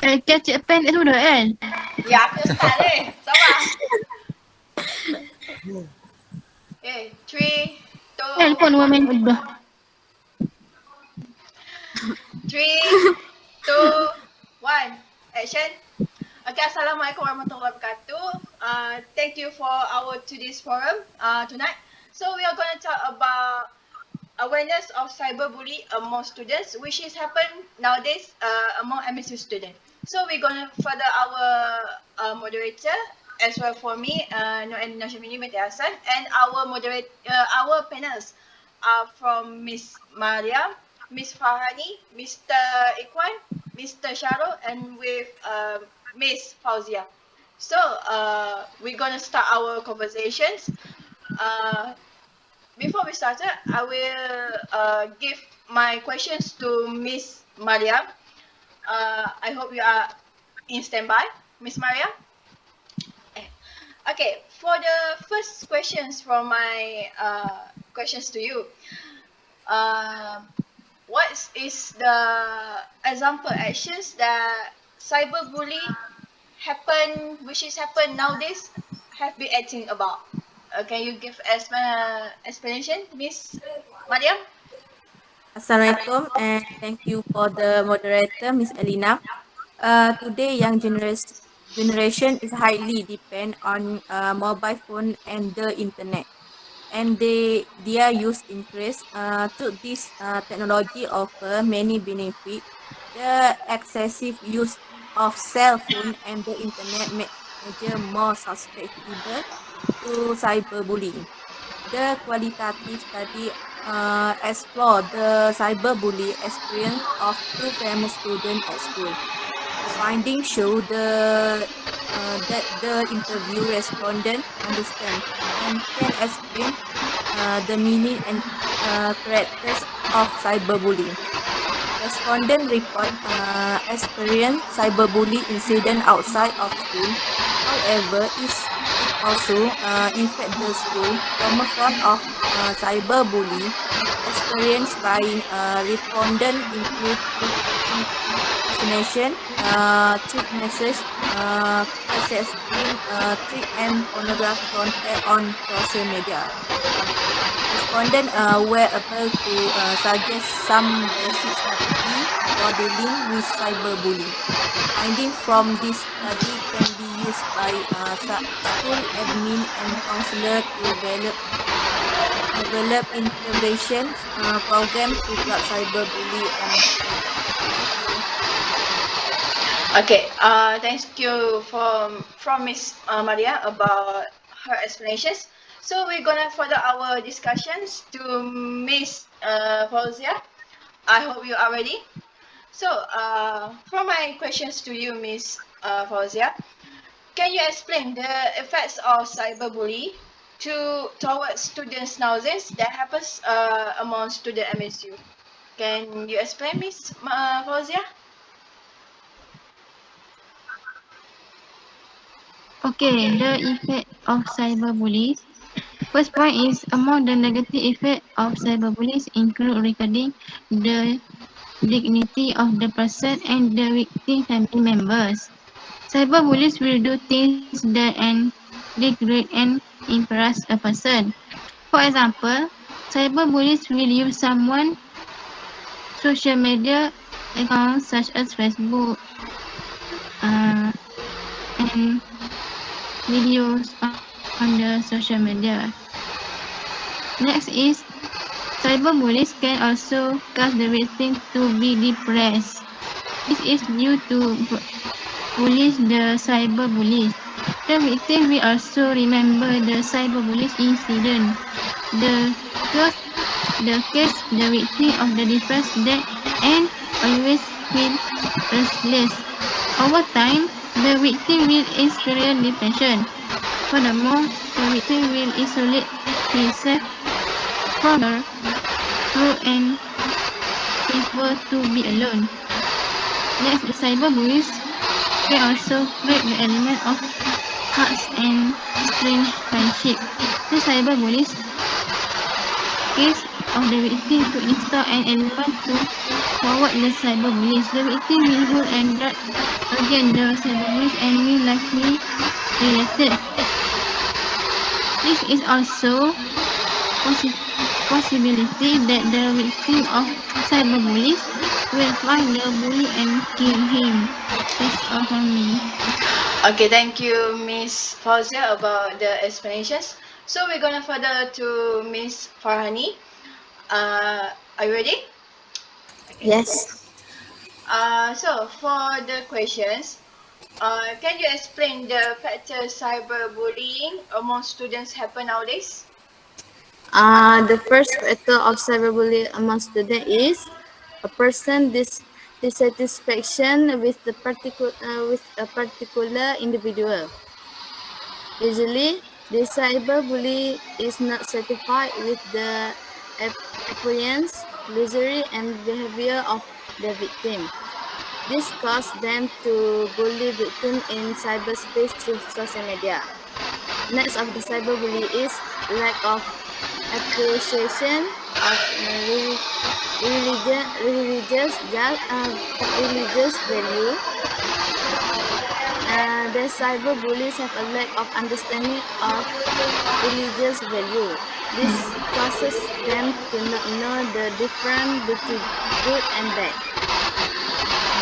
Cik pen kat sudah kan? Ya, aku start Sabar. Okay, 3, 2, Handphone 2 minit dah. 3, 2, 1. Action. Okay, Assalamualaikum warahmatullahi wabarakatuh. Thank you for our today's forum tonight. So we are going to talk about awareness of cyberbullying among students, which is happen nowadays among MSU students. So we're going to further our moderator as well for me, Nashamini Metiasan, and our panels are from Miss Maria, Miss Farhani, Mr. Ikwan, Mr. Sharo, and with Miss Fauzia. So we're gonna start our conversations. Before we started, I will give my questions to Miss Maria. I hope you are in standby, Miss Maria. Okay, for the first questions from my questions to you, what is the example actions that cyberbully which is happen nowadays, have been acting about? Can you give explanation, Miss Mariam? Assalamualaikum and thank you for the moderator, Miss Elina. Today, young generation is highly depend on mobile phone and the internet, and their use increase. To this technology offer many benefits. The excessive use of cell phone and the internet make major more susceptible to cyberbullying. The qualitative study explore the cyberbully experience of two famous students at school. The findings show that the interview respondent understand and can explain the meaning and characters of cyberbullying. Respondent report experience cyberbully incident outside of school. However, it also infect the school. Common form of cyberbully experienced by respondent include impersonation, threat message, persisting threat and pornographic content on social media. Respondents were able to suggest some basic strategy for dealing with cyberbullying. Findings from this study can be used by school admin and counselor to develop intervention program to curb cyberbullying on children. Thank you. Okay, thank you from Miss Maria about her explanations. So we're gonna further our discussions to Miss Fauzia. I hope you are ready. So, from my questions to you, Miss Fauzia, can you explain the effects of cyberbullying towards students nowadays that happens among student MSU? Can you explain, Miss Fauzia? Okay, the effect of cyberbullies. First point is among the negative effect of cyberbullies include regarding the dignity of the person and the victim family members. Cyberbullies will do things that degrade and embarrass a person. For example, cyberbullies will use someone's social media accounts such as Facebook and videos on the social media. Next is cyberbullies can also cause the victim to be depressed. This is due to bullies the cyberbullies. The victim will also remember the cyberbullies incident. The case, the victim of the depressed that and always feel restless. Over time, the victim will experience depression. Furthermore, the victim will isolate himself from her through and prefer to be alone. Next, the cyberbullies can also create the element of hearts and strange friendship. The cyberbullies case of the victim to install an element to forward the cyberbullies. The victim will hold and guard against the cyberbullies and will likely related. This is also possibility that the victim of cyberbullies will find the bully and kill him. That's all from me. Okay, thank you, Miss Fauzia, about the explanations. So we're gonna further to Miss Farhani. Are you ready? Okay. Yes. So for the questions, can you explain the factors cyberbullying among students happen nowadays? The first factor of cyberbullying among students is a person dissatisfaction with a particular individual. Usually, the cyberbully is not satisfied with the appearance, luxury, and behavior of the victim. This causes them to bully victims in cyberspace through social media. Next of the cyberbully is lack of appreciation of religion, religious value. The cyberbullies have a lack of understanding of religious value. This causes them to not know the difference between good and bad.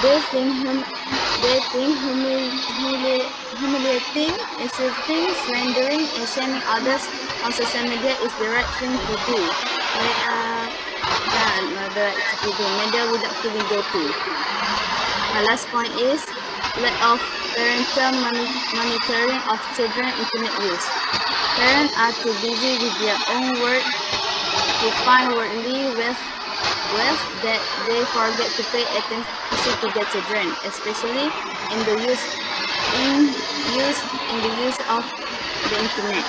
They think humiliating, insulting, slandering, and shaming others on social media is the right thing to do. Not the right thing to do. Media without feeling guilty. My last point is lack of parental monitoring of children internet use. Parents are too busy with their own work to find worldly wealth that they forget to pay attention to their children, especially in the use of the internet.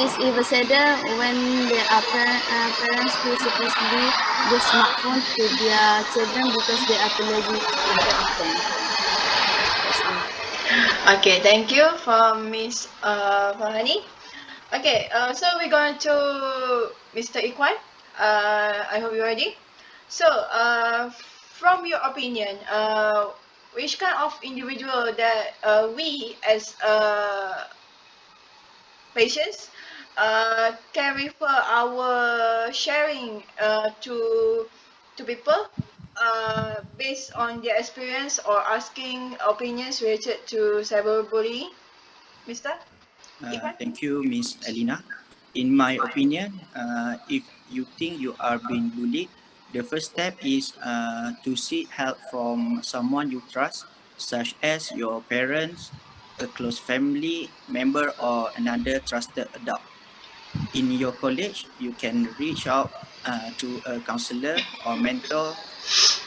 It's even sadder when there are parents who supposedly give smartphone to their children because they are too lazy to interact with them. That's all. Okay, thank you for Miss Farhani. Okay, so we're going to Mr. Ikwan. I hope you're ready. So, from your opinion, which kind of individual that we as patients can refer our sharing to people based on their experience or asking opinions related to cyberbullying, Mister Ikwan? Thank you, Miss Alina. In my opinion, if you think you are being bullied, the first step is to seek help from someone you trust, such as your parents, a close family member, or another trusted adult. In your college, you can reach out to a counselor or mentor,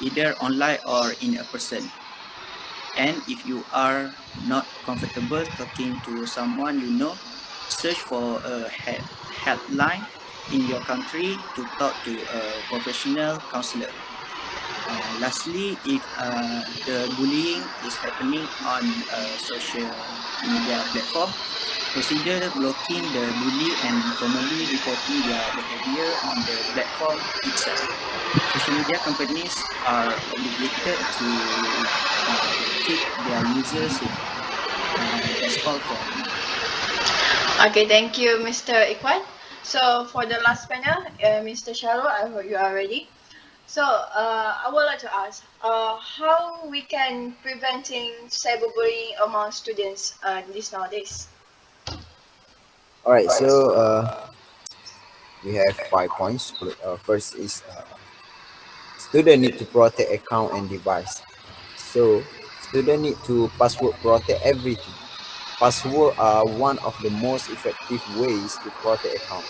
either online or in a person. And if you are not comfortable talking to someone you know, search for a helpline in your country to talk to a professional counselor. Lastly, if the bullying is happening on a social media platform, consider blocking the bully and formally reporting their behavior on the platform itself. Social media companies are obligated to keep their users safe. That's all from me. Okay, thank you, Mr. Ikwan. So for the last panel, Mr. Sharo, I hope you are ready. So I would like to ask, how we can preventing cyberbullying among students this nowadays? All right, so we have 5 points. First is student need to protect account and device. So student need to password protect everything. Password are one of the most effective ways to protect accounts.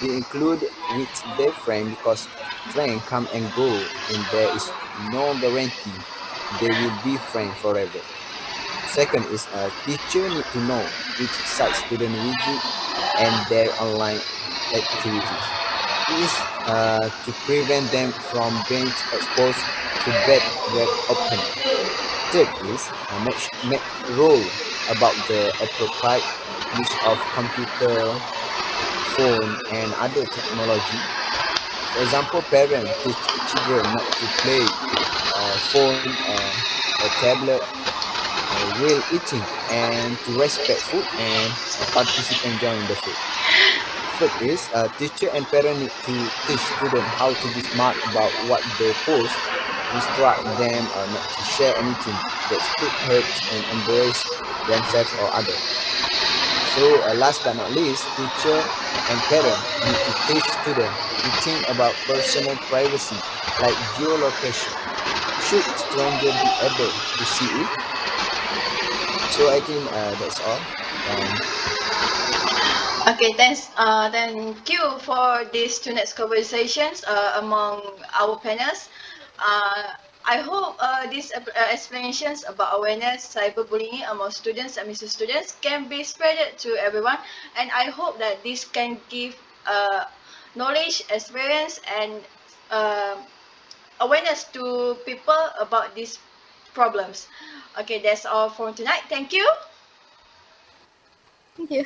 They include with their friend because friends come and go and there is no guarantee they will be friends forever. Second is a teacher need to know which site student visit and their online activities. This is to prevent them from being exposed to bad web opening. Third is make rule about the appropriate use of computer phone and other technology. For example, parents teach children not to play phone or tablet while eating and to respect food and participate enjoying the food. Third is teacher and parent need to teach students how to be smart about what they post, instruct them not to share anything that could hurt and embrace themselves or others. So last but not least, teacher and parent need to teach students to think about personal privacy like geolocation. Should stranger be able to see it? So I think that's all. And Okay, thanks. Thank you for these two next conversations among our panels. Uh, I hope these explanations about awareness, cyberbullying among students and MSU students can be spread to everyone, and I hope that this can give knowledge, experience, and uh, awareness to people about these problems. Okay, that's all for tonight. Thank you. Thank you.